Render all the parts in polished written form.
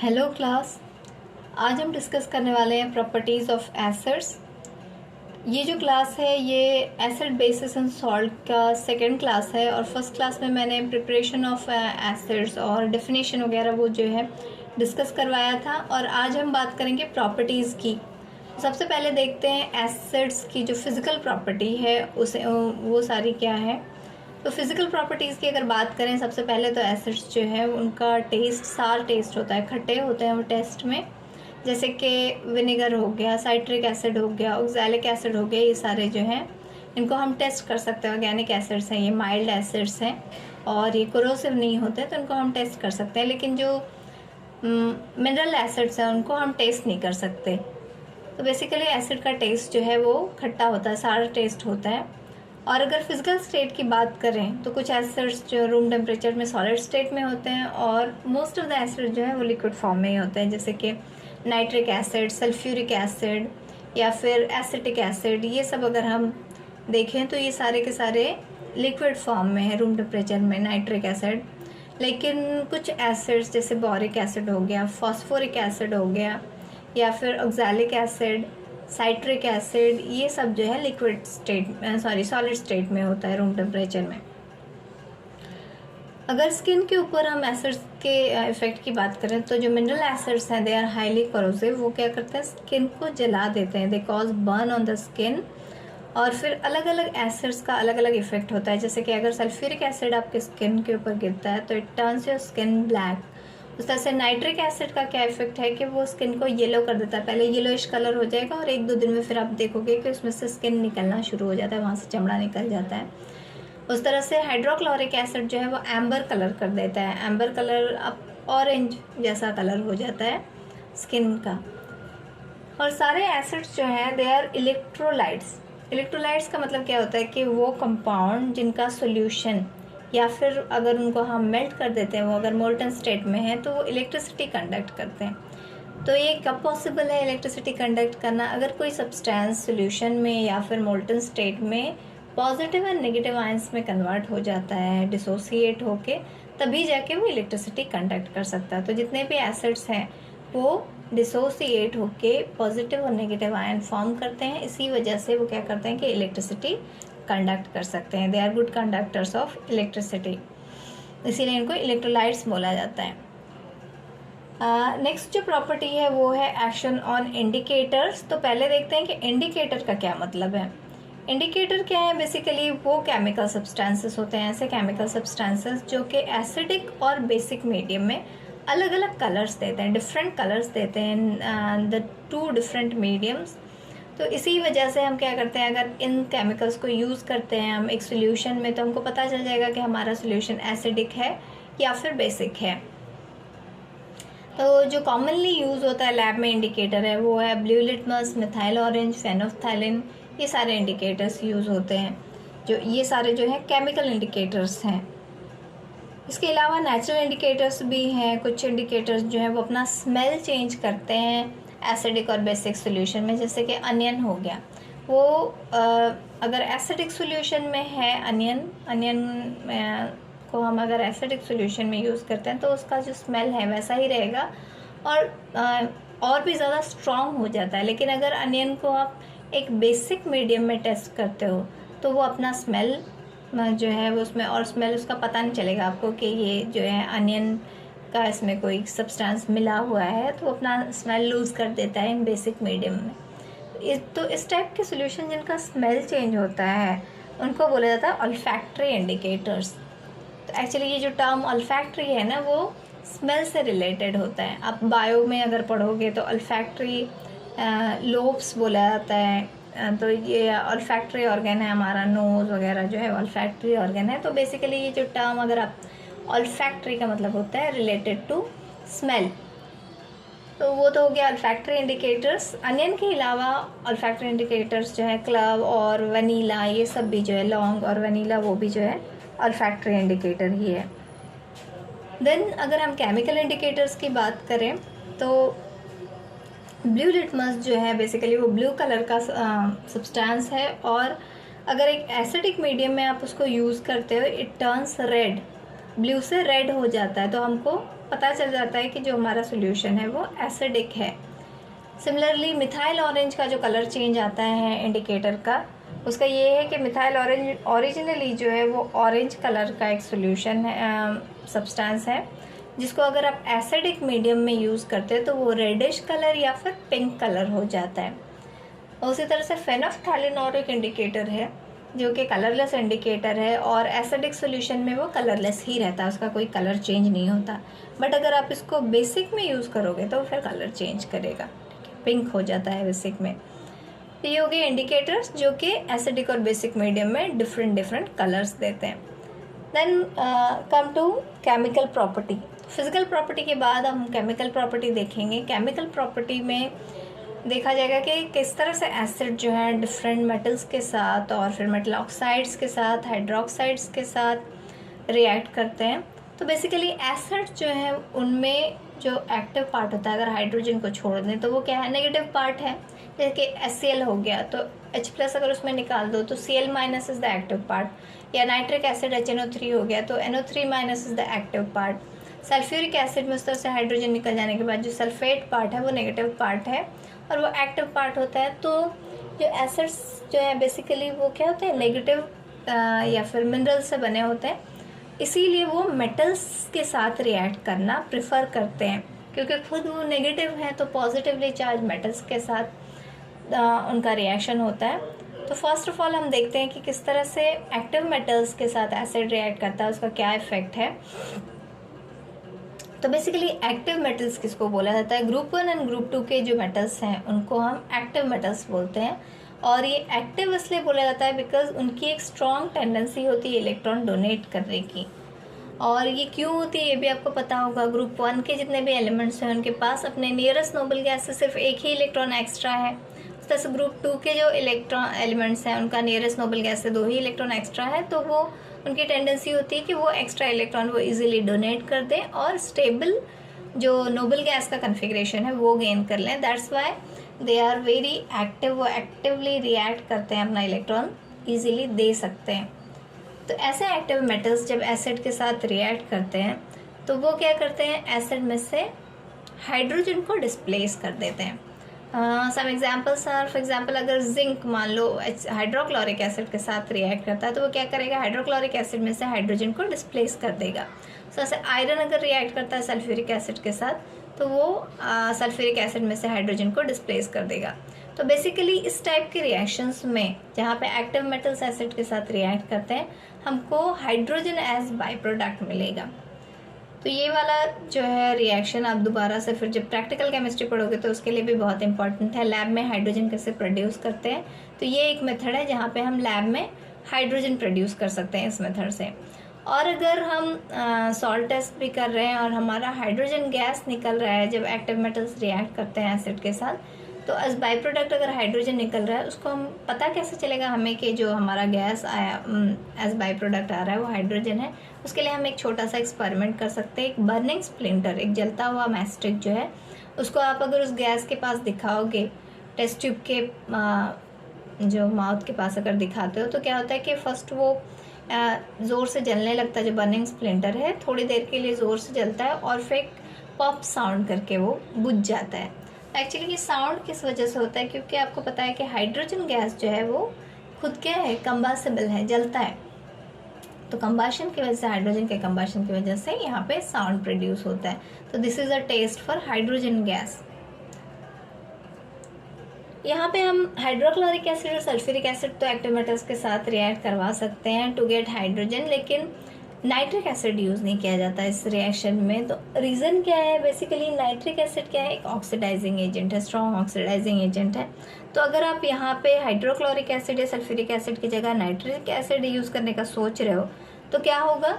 Hello class. आज हम discuss करने वाले हैं प्रॉपर्टीज़ ऑफ एसिड्स। ये जो क्लास है ये एसिड बेसिस एंड सॉल्ट का सेकंड क्लास है और फर्स्ट क्लास में मैंने प्रिपरेशन ऑफ एसिड्स और डेफिनेशन वगैरह वो जो है डिस्कस करवाया था। और आज हम बात करेंगे प्रॉपर्टीज़ की। सबसे पहले देखते हैं एसिड्स की जो फिज़िकल प्रॉपर्टी है उसे वो सारी क्या है। तो फिज़िकल प्रॉपर्टीज़ की अगर बात करें, सबसे पहले तो एसिड्स जो है उनका टेस्ट सार टेस्ट होता है, खट्टे होते हैं वो टेस्ट में। जैसे कि विनेगर हो गया, साइट्रिक एसिड हो गया, ऑक्सैलिक एसिड हो गया, ये सारे जो हैं इनको हम टेस्ट कर सकते हैं। ऑर्गेनिक एसिड्स हैं, ये माइल्ड एसिड्स हैं और ये कोरोसिव नहीं होते तो इनको हम टेस्ट कर सकते हैं। लेकिन जो मिनरल एसिड्स हैं उनको हम टेस्ट नहीं कर सकते। तो बेसिकली एसिड का टेस्ट जो है वो खट्टा होता है, सारा टेस्ट होता है। और अगर फिजिकल स्टेट की बात करें तो कुछ एसिड्स जो रूम टेम्परेचर में सॉलिड स्टेट में होते हैं और मोस्ट ऑफ द एसिड जो है वो लिक्विड फॉर्म में ही होते हैं। जैसे कि नाइट्रिक एसिड, सल्फ्यूरिक एसिड या फिर एसिटिक एसिड, ये सब अगर हम देखें तो ये सारे के सारे लिक्विड फॉर्म में है रूम टेम्परेचर में, नाइट्रिक एसिड। लेकिन कुछ एसिड्स जैसे बोरिक एसिड हो गया, फॉस्फोरिक एसिड हो गया या फिर ऑक्सैलिक एसिड, साइट्रिक एसिड, ये सब जो है लिक्विड स्टेट सॉलिड स्टेट में होता है रूम टेम्परेचर में। अगर स्किन के ऊपर हम एसिड्स के इफ़ेक्ट की बात करें तो जो मिनरल एसिड्स हैं दे आर हाईली कोरोसिव। वो क्या करते हैं, स्किन को जला देते हैं, they cause burn on the skin. और फिर अलग अलग एसिड्स का अलग अलग इफेक्ट होता है। जैसे कि अगर सल्फ्यूरिक एसिड आपके स्किन के ऊपर गिरता है तो it turns your skin black. उस तरह से नाइट्रिक एसिड का क्या इफेक्ट है कि वो स्किन को येलो कर देता है, पहले येलोइश कलर हो जाएगा और एक दो दिन में फिर आप देखोगे कि उसमें से स्किन निकलना शुरू हो जाता है, वहाँ से चमड़ा निकल जाता है। उस तरह से हाइड्रोक्लोरिक एसिड जो है वो एम्बर कलर कर देता है, एम्बर कलर अब ऑरेंज जैसा कलर हो जाता है स्किन का। और सारे एसिड्स जो हैं दे आर इलेक्ट्रोलाइट्स। इलेक्ट्रोलाइट्स का मतलब क्या होता है कि वो कंपाउंड जिनका सोल्यूशन या फिर अगर उनको हम मेल्ट कर देते हैं, वो अगर मोल्टन स्टेट में है तो वो इलेक्ट्रिसिटी कंडक्ट करते हैं। तो ये कब पॉसिबल है इलेक्ट्रिसिटी कंडक्ट करना, अगर कोई सब्सटेंस सोल्यूशन में या फिर मोल्टन स्टेट में पॉजिटिव एंड नेगेटिव आयंस में कन्वर्ट हो जाता है, डिसोसिएट होके, तभी जाके वो इलेक्ट्रिसिटी कंडक्ट कर सकता है। तो जितने भी एसिड्स हैं वो डिसोसिएट होके पॉजिटिव और नेगेटिव आयन फॉर्म करते हैं, इसी वजह से वो क्या करते हैं कि इलेक्ट्रिसिटी कंडक्ट कर सकते हैं। They are good conductors of electricity, इसीलिए इनको इलेक्ट्रोलाइट्स बोला जाता है। नेक्स्ट जो प्रॉपर्टी है वो है एक्शन ऑन इंडिकेटर्स। तो पहले देखते हैं कि इंडिकेटर का क्या मतलब है। इंडिकेटर क्या है, बेसिकली वो केमिकल सब्सटेंसेस होते हैं, ऐसे केमिकल सब्सटेंसेस जो कि एसिडिक और बेसिक मीडियम में अलग अलग कलर्स देते हैं, डिफरेंट कलर्स देते हैं द टू डिफरेंट मीडियम्स। तो इसी वजह से हम क्या करते हैं, अगर इन केमिकल्स को यूज़ करते हैं हम एक सोल्यूशन में तो हमको पता चल जाएगा कि हमारा सोल्यूशन एसिडिक है या फिर बेसिक है। तो जो कॉमनली यूज़ होता है लैब में इंडिकेटर है वो है ब्लू लिटमस, मिथाइल ऑरेंज, फेनोफ्थैलिन, ये सारे इंडिकेटर्स यूज़ होते हैं। जो ये सारे जो हैं केमिकल इंडिकेटर्स हैं। इसके अलावा नेचुरल इंडिकेटर्स भी हैं। कुछ इंडिकेटर्स जो हैं वो अपना स्मेल चेंज करते हैं एसिडिक और बेसिक सोल्यूशन में। जैसे कि अनियन हो गया, वो अगर एसिडिक सोल्यूशन में है अनियन को हम अगर एसिडिक सोल्यूशन में यूज़ करते हैं तो उसका जो स्मेल है वैसा ही रहेगा और भी ज़्यादा स्ट्रॉन्ग हो जाता है। लेकिन अगर अनियन को आप एक बेसिक मीडियम में टेस्ट करते हो तो वो अपना स्मेल जो है वो उसमें, और स्मेल उसका पता नहीं चलेगा आपको कि ये जो है अनियन का इसमें कोई सब्सटेंस मिला हुआ है, तो अपना स्मेल लूज़ कर देता है इन बेसिक मीडियम में। तो इस टाइप के सोल्यूशन जिनका स्मेल चेंज होता है उनको बोला जाता है ऑल्फैक्टरी इंडिकेटर्स। तो एक्चुअली ये जो टर्म ऑल्फैक्टरी है ना वो स्मेल से रिलेटेड होता है। आप बायो में अगर पढ़ोगे तो ऑल्फैक्टरी लोब्स बोला जाता है। तो ये ऑल्फैक्टरी ऑर्गन है हमारा, नोज़ वगैरह जो है ऑल्फैक्टरी ऑर्गन है। तो बेसिकली ये जो टर्म अगर आप ऑल्फैक्टरी का मतलब होता है रिलेटेड टू स्मेल, तो वो तो हो गया ऑल्फैक्टरी इंडिकेटर्स। अनियन के अलावा ऑल्फैक्टरी इंडिकेटर्स जो है क्लव और वनीला, ये सब भी जो है लौंग और वनीला, वो भी जो है ऑल्फैक्टरी इंडिकेटर ही है। देन अगर हम केमिकल इंडिकेटर्स की बात करें तो ब्लू लिटमस जो है बेसिकली वो ब्लू कलर का सब्सटेंस है और अगर एक एसिडिक मीडियम में आप उसको यूज़ करते हो इट टर्न्स रेड, ब्लू से रेड हो जाता है। तो हमको पता चल जाता है कि जो हमारा सोल्यूशन है वो एसिडिक है। सिमिलरली मिथाइल ऑरेंज का जो कलर चेंज आता है इंडिकेटर का, उसका ये है कि मिथाइल ऑरेंज ओरिजिनली जो है वो ऑरेंज कलर का एक सोल्यूशन है, सब्सटेंस है, जिसको अगर आप एसिडिक मीडियम में यूज़ करते हैं तो वो रेडिश कलर या फिर पिंक कलर हो जाता है। उसी तरह से फेनोफ्थैलीन और एक इंडिकेटर है जो कि कलरलेस इंडिकेटर है, और एसिडिक सॉल्यूशन में वो कलरलेस ही रहता है, उसका कोई कलर चेंज नहीं होता। बट अगर आप इसको बेसिक में यूज़ करोगे तो फिर कलर चेंज करेगा, पिंक हो जाता है बेसिक में। तो ये हो गए इंडिकेटर्स जो कि एसिडिक और बेसिक मीडियम में डिफरेंट कलर्स देते हैं। Then come to chemical property. Physical property के बाद हम केमिकल प्रॉपर्टी देखेंगे। केमिकल प्रॉपर्टी में देखा जाएगा कि किस तरह से एसिड जो है डिफरेंट मेटल्स के साथ और फिर मेटल ऑक्साइड्स के साथ, हाइड्रोक्साइड्स के साथ रिएक्ट करते हैं। तो बेसिकली एसिड जो है उनमें जो एक्टिव पार्ट होता है, अगर हाइड्रोजन को छोड़ दें तो वो क्या है, नेगेटिव पार्ट है। जैसे कि HCl हो गया तो H+ अगर उसमें निकाल दो तो Cl- is the active part, या नाइट्रिक एसिड HNO3 हो गया तो NO3- is the active part. Sulphuric acid में उस तरह से हाइड्रोजन निकल जाने के बाद जो सल्फेट पार्ट है वो नेगेटिव पार्ट है और वो एक्टिव पार्ट होता है। तो जो एसिड्स जो है बेसिकली वो क्या होते हैं, नेगेटिव या फिर मिनरल से बने होते हैं, इसीलिए वो मेटल्स के साथ रिएक्ट करना प्रेफर करते हैं, क्योंकि खुद वो नेगेटिव हैं तो पॉजिटिवली चार्ज मेटल्स के साथ उनका रिएक्शन होता है। तो फर्स्ट ऑफ ऑल हम देखते हैं कि किस तरह से एक्टिव मेटल्स के साथ एसिड रिएक्ट करता है, उसका क्या इफेक्ट है। तो बेसिकली एक्टिव मेटल्स किसको बोला जाता है, ग्रुप 1 एंड ग्रुप 2 के जो मेटल्स हैं उनको हम एक्टिव मेटल्स बोलते हैं। और ये एक्टिव इसलिए बोला जाता है बिकॉज उनकी एक स्ट्रॉन्ग टेंडेंसी होती है इलेक्ट्रॉन डोनेट करने की। और ये क्यों होती है ये भी आपको पता होगा। ग्रुप 1 के जितने भी एलिमेंट्स हैं उनके पास अपने नियरेस्ट नोबल गैस से सिर्फ एक ही इलेक्ट्रॉन एक्स्ट्रा है। उस तरह से ग्रुप 2 के जो इलेक्ट्रॉन एलिमेंट्स हैं उनका नियरेस्ट नोबल गैस से 2 ही इलेक्ट्रॉन एक्स्ट्रा है, तो वो उनकी टेंडेंसी होती है कि वो एक्स्ट्रा इलेक्ट्रॉन वो इजीली डोनेट कर दें और स्टेबल जो नोबल गैस का कन्फिग्रेशन है वो गेन कर लें। That's why they are very active, वो एक्टिवली रिएक्ट करते हैं, अपना इलेक्ट्रॉन इजीली दे सकते हैं। तो ऐसे एक्टिव मेटल्स जब एसिड के साथ रिएक्ट करते हैं तो वो क्या करते हैं, एसिड में से हाइड्रोजन को डिस्प्लेस कर देते हैं। Some examples are, for example अगर जिंक मान लो हाइड्रोक्लोरिक एसिड के साथ रिएक्ट करता है तो वो क्या करेगा, हाइड्रोक्लोरिक एसिड में से हाइड्रोजन को डिस्प्लेस कर देगा। जैसे आयरन अगर रिएक्ट करता है सल्फ्यूरिक एसिड के साथ तो वो सल्फ्यूरिक एसिड में से हाइड्रोजन को डिस्प्लेस कर देगा। तो बेसिकली इस टाइप के रिएक्शंस में जहाँ पे एक्टिव मेटल्स एसिड के साथ रिएक्ट करते हैं हमको हाइड्रोजन एज बाई प्रोडक्ट मिलेगा। तो ये वाला जो है रिएक्शन आप दोबारा से फिर जब प्रैक्टिकल केमिस्ट्री पढ़ोगे तो उसके लिए भी बहुत इंपॉर्टेंट है, लैब में हाइड्रोजन कैसे प्रोड्यूस करते हैं। तो ये एक मेथड है जहाँ पे हम लैब में हाइड्रोजन प्रोड्यूस कर सकते हैं इस मेथड से। और अगर हम सॉल्ट टेस्ट भी कर रहे हैं और हमारा हाइड्रोजन गैस निकल रहा है जब एक्टिव मेटल्स रिएक्ट करते हैं एसिड के साथ, तो एज बाई प्रोडक्ट अगर हाइड्रोजन निकल रहा है उसको हम पता कैसे चलेगा हमें कि जो हमारा गैस आया एज बाई प्रोडक्ट आ रहा है वो हाइड्रोजन है। उसके लिए हम एक छोटा सा एक्सपेरिमेंट कर सकते हैं। एक बर्निंग स्प्लिंटर, एक जलता हुआ मैस्टिक जो है उसको आप अगर उस गैस के पास दिखाओगे, टेस्ट ट्यूब के जो माउथ के पास अगर दिखाते हो तो क्या होता है कि फर्स्ट वो ज़ोर से जलने लगता है। जो बर्निंग स्प्लिंटर है थोड़ी देर के लिए ज़ोर से जलता है और फिर पॉप साउंड करके वो बुझ जाता है। एक्चुअली ये साउंड किस वजह से होता है, क्योंकि आपको पता है कि हाइड्रोजन गैस जो है वो खुद क्या है, कंबासिबल है, जलता है। तो कंबाशन की वजह से, हाइड्रोजन के कंबाशन की वजह से यहाँ पे साउंड प्रोड्यूस होता है। तो this is a test for hydrogen gas. यहाँ पे हम हाइड्रोक्लोरिक एसिड और सल्फ्यूरिक एसिड तो एक्टिव मेटल्स के साथ रिएक्ट करवा सकते हैं टू गेट हाइड्रोजन, लेकिन नाइट्रिक एसिड यूज़ नहीं किया जाता इस रिएक्शन में। तो रीज़न क्या है, बेसिकली नाइट्रिक एसिड क्या है, एक ऑक्सीडाइजिंग एजेंट है, स्ट्रॉन्ग ऑक्सीडाइजिंग एजेंट है। तो अगर आप यहाँ पे हाइड्रोक्लोरिक एसिड या सल्फ्यूरिक एसिड की जगह नाइट्रिक एसिड यूज़ करने का सोच रहे हो तो क्या होगा,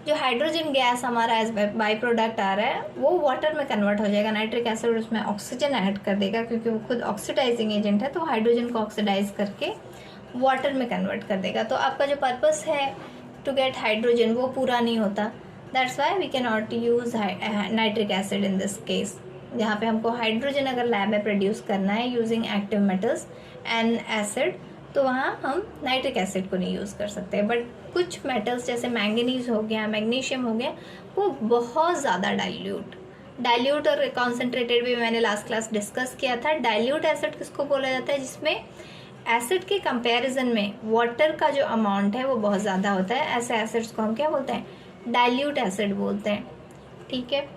जो हाइड्रोजन गैस हमारा एज बाई प्रोडक्ट आ रहा है वो वाटर में कन्वर्ट हो जाएगा। नाइट्रिक एसिड उसमें ऑक्सीजन ऐड कर देगा क्योंकि वो खुद ऑक्सीडाइजिंग एजेंट है, तो हाइड्रोजन को ऑक्सीडाइज करके वाटर में कन्वर्ट कर देगा। तो आपका जो पर्पस है टू गेट हाइड्रोजन वो पूरा नहीं होता। That's why we can not use nitric acid in this case. जहाँ पे हमको हाइड्रोजन अगर लैब में प्रोड्यूस करना है using active metals and acid, तो वहाँ हम नाइट्रिक एसिड को नहीं यूज़ कर सकते। बट कुछ मेटल्स जैसे मैंगनीज हो गया, मैग्नीशियम हो गया, वो बहुत ज़्यादा डाइल्यूट और कॉन्सेंट्रेटेड भी मैंने लास्ट क्लास डिस्कस किया था। डाइल्यूट एसिड किसको बोला जाता है? जिसमें एसिड के कंपैरिजन में वाटर का जो अमाउंट है वो बहुत ज़्यादा होता है। ऐसे एसिड्स को हम क्या बोलते हैं? डाइल्यूट एसिड बोलते हैं। ठीक है,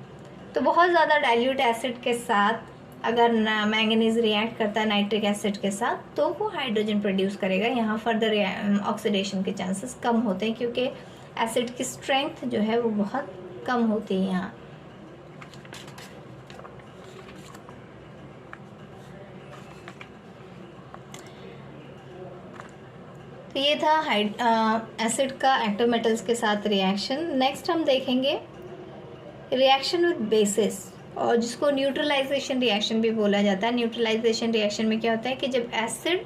तो बहुत ज़्यादा डाइल्यूट एसिड के साथ अगर मैंगनीज रिएक्ट करता है नाइट्रिक एसिड के साथ तो वो हाइड्रोजन प्रोड्यूस करेगा। यहाँ फर्दर ऑक्सीडेशन के चांसेस कम होते हैं क्योंकि एसिड की स्ट्रेंथ जो है वो बहुत कम होती है यहाँ। तो ये था एसिड का एक्टिव मेटल्स के साथ रिएक्शन। नेक्स्ट हम देखेंगे रिएक्शन विद बेसिस, और जिसको न्यूट्रलाइजेशन रिएक्शन भी बोला जाता है। न्यूट्रलाइजेशन रिएक्शन में क्या होता है कि जब एसिड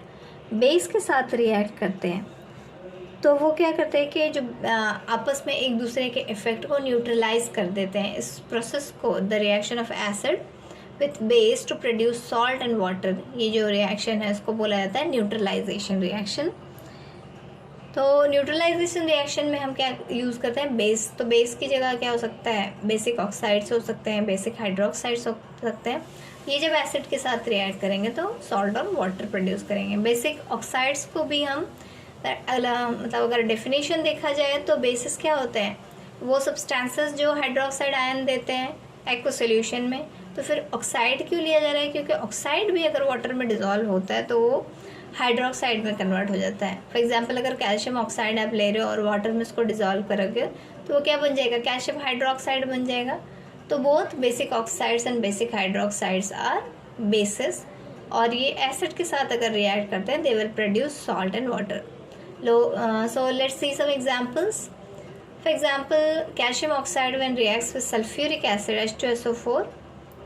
बेस के साथ रिएक्ट करते हैं तो वो क्या करते हैं कि जो आपस में एक दूसरे के इफेक्ट को न्यूट्रलाइज कर देते हैं। इस प्रोसेस को the reaction of acid with base to produce salt and water, ये जो रिएक्शन है इसको बोला जाता है न्यूट्रलाइजेशन रिएक्शन। तो न्यूट्रलाइजेशन रिएक्शन में हम क्या यूज़ करते हैं? बेस। तो बेस की जगह क्या हो सकता है? बेसिक ऑक्साइड्स हो सकते हैं, बेसिक हाइड्रोक्साइड्स हो सकते हैं। ये जब एसिड के साथ रिएक्ट करेंगे तो सॉल्ट और वाटर प्रोड्यूस करेंगे। बेसिक ऑक्साइड्स को भी हम मतलब अगर डेफिनेशन देखा जाए तो बेसिस क्या होते हैं? वो सब्सटेंसेस जो हाइड्रोक्साइड आयन देते हैं एक्व सॉल्यूशन में। तो फिर ऑक्साइड क्यों लिया जा रहा है? क्योंकि ऑक्साइड भी अगर वाटर में डिजॉल्व होता है तो वो हाइड्रोक्साइड में कन्वर्ट हो जाता है। फॉर एग्जांपल अगर कैल्शियम ऑक्साइड आप ले रहे हो और वाटर में इसको डिजॉल्व करोगे तो वो क्या बन जाएगा? कैल्शियम हाइड्रोक्साइड बन जाएगा। तो both basic oxides and basic hydroxides are bases, और ये एसिड के साथ अगर रिएक्ट करते हैं they will produce salt and water. So let's see some examples. For example calcium oxide when reacts with sulphuric acid H2SO4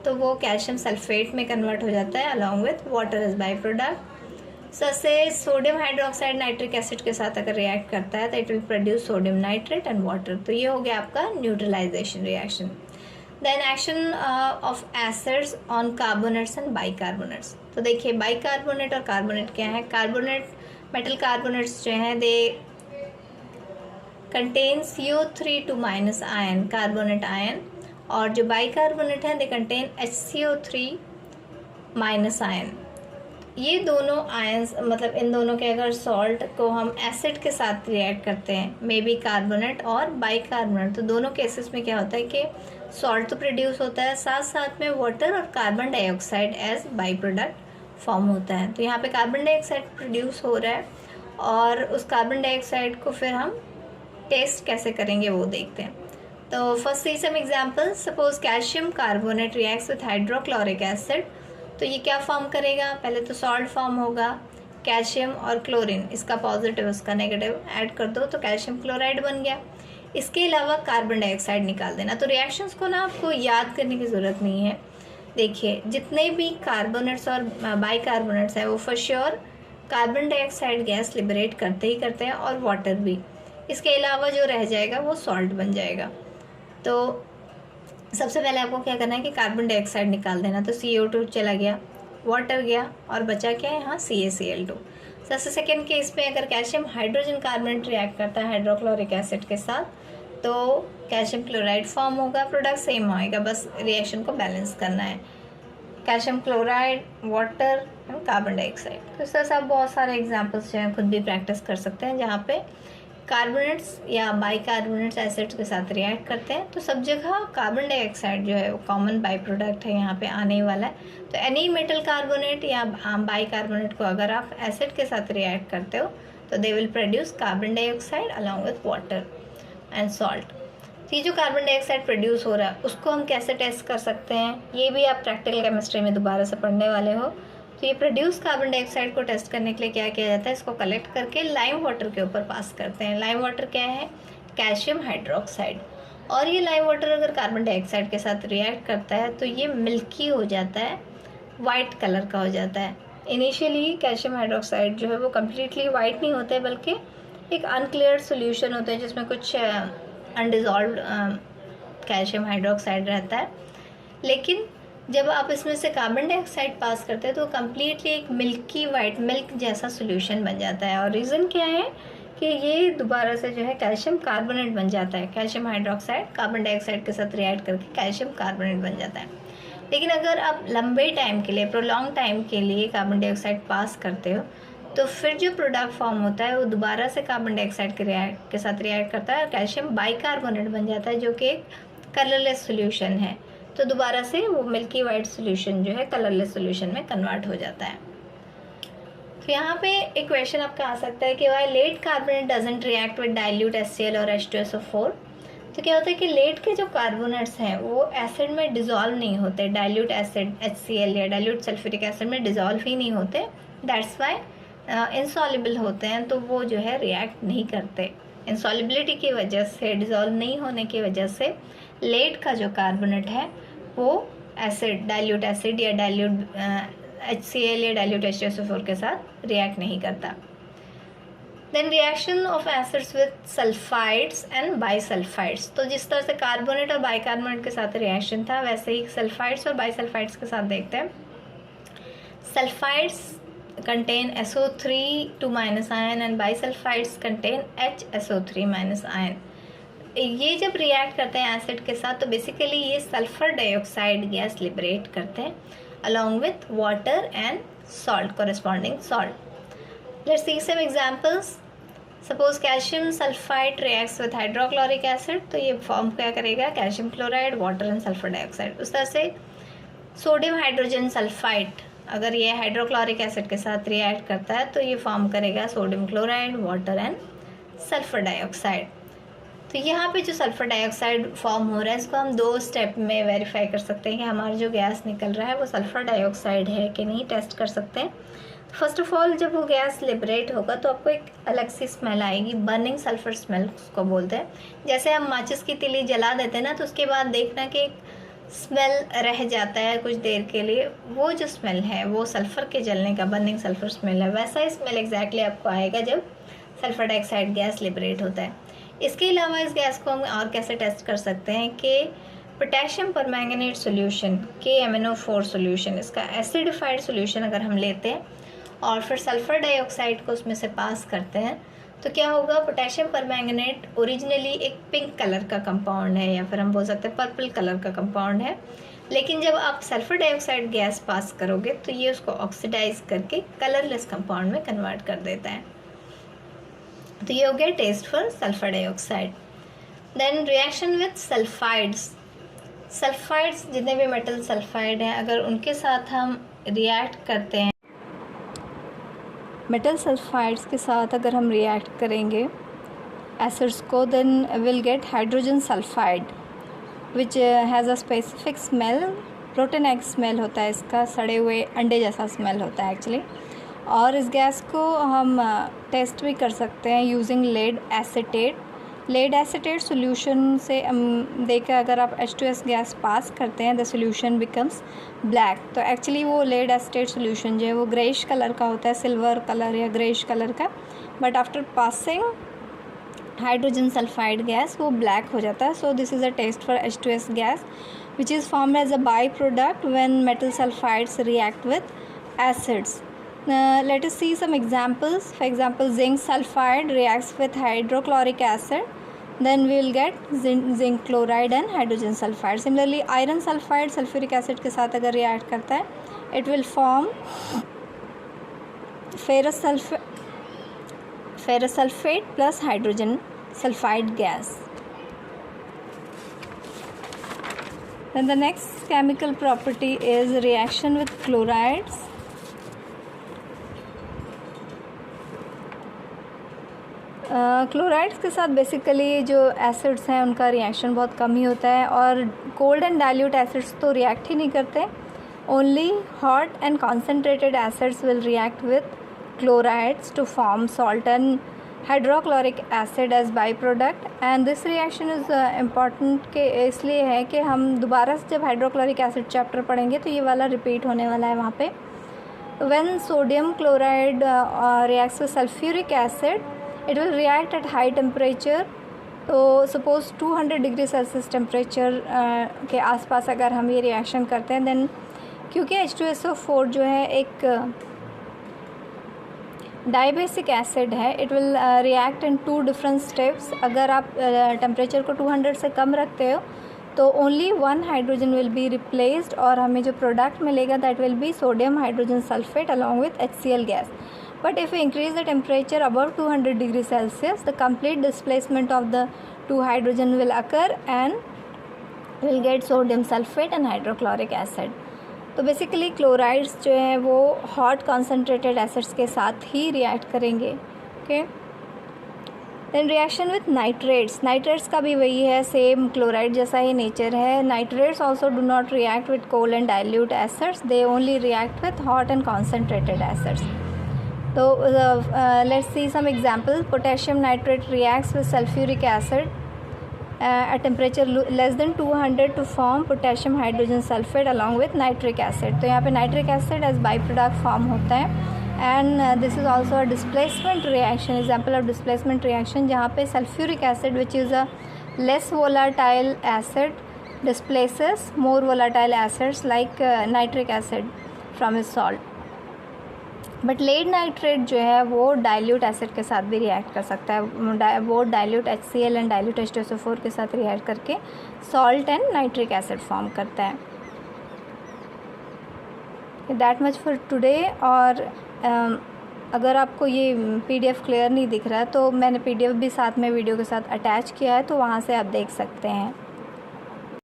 तो वो calcium sulphate में कन्वर्ट हो जाता है along with water as by product. से sodium hydroxide nitric acid के साथ अगर रिएक्ट करता है तो it will produce sodium nitrate and water. तो ये हो गया आपका neutralisation reaction. Then action of acids on carbonates and bicarbonates. तो देखिए बाइकार्बोनेट और कार्बोनेट क्या है? कार्बोनेट मेटल कार्बोनेट्स जो हैं they contain CO3 ion, carbonate ion, और जो बाइकार्बोनेट हैं दे कंटेन HCO3 आयन। ये दोनों आयंस मतलब इन दोनों के अगर सॉल्ट को हम एसिड के साथ रिएक्ट करते हैं, मे बी कार्बोनेट और बाइकार्बोनेट, तो दोनों केसेस में क्या होता है कि सॉल्ट तो प्रोड्यूस होता है, साथ साथ में वाटर और carbon dioxide as by product form होता है। तो यहाँ पे कार्बन डाइऑक्साइड प्रोड्यूस हो रहा है और उस कार्बन डाइऑक्साइड को फिर हम टेस्ट कैसे करेंगे वो देखते हैं। तो first see some example. Suppose calcium carbonate reacts with hydrochloric acid, तो ये क्या फॉर्म करेगा? पहले तो सॉल्ट फॉर्म होगा, कैल्शियम और क्लोरीन, इसका पॉजिटिव उसका नेगेटिव ऐड कर दो तो कैल्शियम क्लोराइड बन गया। इसके अलावा कार्बन डाइऑक्साइड निकाल देना। तो रिएक्शंस को ना आपको याद करने की ज़रूरत नहीं है। देखिए जितने भी कार्बोनेट्स और बाइकार्बोनेट्स हैं वो for sure carbon dioxide gas liberate करते ही करते हैं और वाटर भी। इसके अलावा जो रह जाएगा वो सॉल्ट बन जाएगा। तो सबसे पहले आपको क्या करना है कि कार्बन डाइऑक्साइड निकाल देना। तो CO2 चला गया, वाटर गया और बचा क्या है यहाँ? CaCl2। सबसे सेकेंड केस में अगर कैल्शियम हाइड्रोजन कार्बोनेट रिएक्ट करता है हाइड्रोक्लोरिक एसिड के साथ तो कैल्शियम क्लोराइड फॉर्म होगा, प्रोडक्ट सेम होएगा, बस रिएक्शन को बैलेंस करना है। Calcium chloride, water and carbon dioxide. तो इस तरह से आप बहुत सारे एग्जाम्पल्स जो हैं खुद भी प्रैक्टिस कर सकते हैं जहाँ पे कार्बोनेट्स या बाइकार्बोनेट्स एसिड्स के साथ रिएक्ट करते हैं। तो सब जगह कार्बन डाइऑक्साइड जो है वो कॉमन बाई प्रोडक्ट है यहाँ पे आने वाला है। तो एनी मेटल कार्बोनेट या बाइकार्बोनेट को अगर आप एसिड के साथ रिएक्ट करते हो तो दे will produce carbon dioxide along with water and salt. ये जो कार्बन डाइऑक्साइड प्रोड्यूस हो रहा है उसको हम कैसे टेस्ट कर सकते हैं, ये भी आप प्रैक्टिकल केमिस्ट्री में दोबारा से पढ़ने वाले हो। तो ये प्रोड्यूस कार्बन डाइऑक्साइड को टेस्ट करने के लिए क्या किया जाता है? इसको कलेक्ट करके लाइम वाटर के ऊपर पास करते हैं। लाइम वाटर क्या है? Calcium hydroxide. और ये लाइम वाटर अगर कार्बन डाइऑक्साइड के साथ रिएक्ट करता है तो ये मिल्की हो जाता है, वाइट कलर का हो जाता है। इनिशियली कैल्शियम हाइड्रोक्साइड जो है वो कम्प्लीटली वाइट नहीं होता है बल्कि एक अनक्लियर सोल्यूशन होता है जिसमें कुछ अनडिजॉल्व्ड कैल्शियम हाइड्रोक्साइड रहता है। लेकिन जब आप इसमें से कार्बन डाइऑक्साइड पास करते हैं तो कम्प्लीटली एक मिल्की वाइट मिल्क जैसा सोल्यूशन बन जाता है। और रीज़न क्या है कि ये दोबारा से जो है कैल्शियम कार्बोनेट बन जाता है। कैल्शियम हाइड्रोक्साइड कार्बन डाइऑक्साइड के साथ रिएक्ट करके कैल्शियम कार्बोनेट बन जाता है। लेकिन अगर आप लंबे टाइम के लिए, प्रोलॉन्ग टाइम के लिए कार्बन डाइऑक्साइड पास करते हो तो फिर जो प्रोडक्ट फॉर्म होता है वो दोबारा से कार्बन डाइऑक्साइड के साथ रिएक्ट करता है और कैल्शियम बाइकार्बोनेट बन जाता है, जो कि एक कलरलेस सोल्यूशन है। तो दोबारा से वो मिल्की वाइट सोल्यूशन जो है कलरलेस सोल्यूशन में कन्वर्ट हो जाता है। तो यहाँ पे एक क्वेश्चन आपका आ सकता है कि why lead carbonate doesn't react with dilute HCl और H2SO4। तो क्या होता है कि लेड के जो कार्बोनेट्स हैं वो एसिड में डिज़ोल्व नहीं होते, डाइल्यूट एसिड HCl या डाइल्यूट सल्फ्यूरिक एसिड में डिज़ोल्व ही नहीं होते। दैट्स वाई इनसॉल्युबल होते हैं, तो वो जो है रिएक्ट नहीं करते। इनसॉल्युबिलिटी की वजह से, डिज़ोल्व नहीं होने की वजह से लेड का जो कार्बोनेट है वो एसिड, डाइल्यूट एसिड या डाइल्यूट HCl या डाइल्यूट H2SO4 के साथ रिएक्ट नहीं करता। Then reaction of acids with sulphides and bisulphides. तो जिस तरह से कार्बोनेट और बाइकार्बोनेट के साथ रिएक्शन था, वैसे ही सल्फाइड्स और बाइसल्फाइड्स के साथ देखते हैं। Sulphides contain SO3 2- ion and bisulfides contain HSO3- ion। ये जब रिएक्ट करते हैं एसिड के साथ तो बेसिकली ये सल्फर डाइऑक्साइड गैस लिबरेट करते हैं along with water and salt, corresponding salt. Let's see some examples. Suppose calcium sulphide reacts with hydrochloric acid, तो ये फॉर्म क्या करेगा, calcium chloride, water and sulphur dioxide. उस तरह से सोडियम हाइड्रोजन सल्फाइड, अगर ये हाइड्रोक्लोरिक एसिड के साथ रिएक्ट करता है तो ये फॉर्म करेगा sodium chloride, water and sulphur dioxide. तो यहाँ पे जो सल्फर डाइऑक्साइड फॉर्म हो रहा है इसको हम 2 स्टेप में वेरीफाई कर सकते हैं कि हमारा जो गैस निकल रहा है वो सल्फर डाइऑक्साइड है कि नहीं, टेस्ट कर सकते हैं। फर्स्ट ऑफ ऑल जब वो गैस लिबरेट होगा तो आपको एक अलग सी स्मेल आएगी, बर्निंग सल्फर स्मेल उसको बोलते हैं। जैसे हम माचिस की तीली जला देते हैं ना, तो उसके बाद देखना कि एक स्मेल रह जाता है कुछ देर के लिए, वो जो स्मेल है वो सल्फ़र के जलने का बर्निंग सल्फ़र स्मेल है। वैसा ही स्मेल एग्जैक्टली आपको आएगा जब सल्फ़र डाइऑक्साइड गैस लिबरेट होता है। इसके अलावा इस गैस को हम और कैसे टेस्ट कर सकते हैं कि potassium permanganate solution, KMnO4 solution, इसका एसिडिफाइड सोल्यूशन अगर हम लेते हैं और फिर सल्फ़र डाइऑक्साइड को उसमें से पास करते हैं तो क्या होगा, पोटेशियम परमैंगनेट ओरिजिनली एक पिंक कलर का कंपाउंड है या फिर हम बोल सकते हैं पर्पल कलर का कंपाउंड है, लेकिन जब आप सल्फ़र डाइऑक्साइड गैस पास करोगे तो ये उसको ऑक्सीडाइज करके कलरलेस कंपाउंड में कन्वर्ट कर देता है। तो ये हो गया test for sulphur dioxide. Then reaction with sulphides. Sulphides जितने भी मेटल सल्फाइड हैं अगर उनके साथ हम रिएक्ट करते हैं, मेटल सल्फाइड्स के साथ अगर हम रिएक्ट करेंगे एसिड्स को, then will get hydrogen sulphide which has a specific smell, protein egg smell होता है इसका, सड़े हुए अंडे जैसा स्मेल होता है एक्चुअली। और इस गैस को हम टेस्ट भी कर सकते हैं using lead acetate. Lead acetate solution से देकर अगर आप H2S गैस पास करते हैं द सोल्यूशन बिकम्स ब्लैक। तो एक्चुअली वो लेड एसीटेट सोल्यूशन जो है वो ग्रेइश कलर का होता है, सिल्वर कलर या ग्रेइश कलर का, but after passing hydrogen sulphide gas वो ब्लैक हो जाता है। So this is a test for H2S gas which is formed as a by product when metal sulphides react with acids. Let us see some examples. For example, zinc sulfide reacts with hydrochloric acid, then we will get zinc chloride and hydrogen sulfide. Similarly, iron sulfide sulfuric acid के साथ अगर react करता है, it will form ferrous sulfate plus hydrogen sulfide gas. Then the next chemical property is reaction with chlorides. Chlorides के साथ basically जो acids हैं उनका रिएक्शन बहुत कम ही होता है और कोल्ड एंड डाइल्यूट एसिड्स तो रिएक्ट ही नहीं करते। Only hot and concentrated acids will react with chlorides to form salt and hydrochloric acid as by product. And this reaction is important के इसलिए है कि हम दोबारा से जब हाइड्रोक्लोरिक एसिड चैप्टर पढ़ेंगे तो ये वाला रिपीट होने वाला है वहाँ पे। When sodium chloride reacts with sulphuric acid, it will react at high temperature तो सपोज़ 200 डिग्री सेल्सियस टेम्परेचर के आसपास अगर हम ये रिएक्शन करते हैं, देन क्योंकि H2SO4 जो है एक डाइबेसिक एसिड है, it will react in 2 different steps. अगर आप टेम्परेचर को 200 से कम रखते हो तो only 1 hydrogen will be replaced और हमें जो प्रोडक्ट मिलेगा that will be sodium hydrogen sulphate along with HCl gas. But if we increase the temperature above 200 degrees Celsius, the complete displacement of the 2 hydrogen will occur and we'll get sodium sulfate and hydrochloric acid. तो basically chlorides जो है वो hot concentrated acids के साथ ही react करेंगे। Okay, then reaction with nitrates. Nitrates का भी वही है, सेम क्लोराइड जैसा ही नेचर है। Nitrates also do not react with cold and dilute acids, they only react with hot and concentrated acids. So let's see some examples. Potassium nitrate reacts with sulfuric acid at temperature less than 200 to form potassium hydrogen sulfate along with nitric acid. तो यहाँ पे nitric acid as byproduct form होता है and this is also a displacement reaction, example of displacement reaction जहाँ पे sulfuric acid which is a less volatile acid displaces more volatile acids like nitric acid from its salt. But lead nitrate जो है वो dilute acid के साथ भी react कर सकता है। वो dilute HCl and dilute H2SO4 के साथ रिएक्ट करके salt and nitric acid form करता है। That much for today. और अगर आपको ये PDF क्लियर नहीं दिख रहा है तो मैंने PDF भी साथ में वीडियो के साथ अटैच किया है, तो वहाँ से आप देख सकते हैं।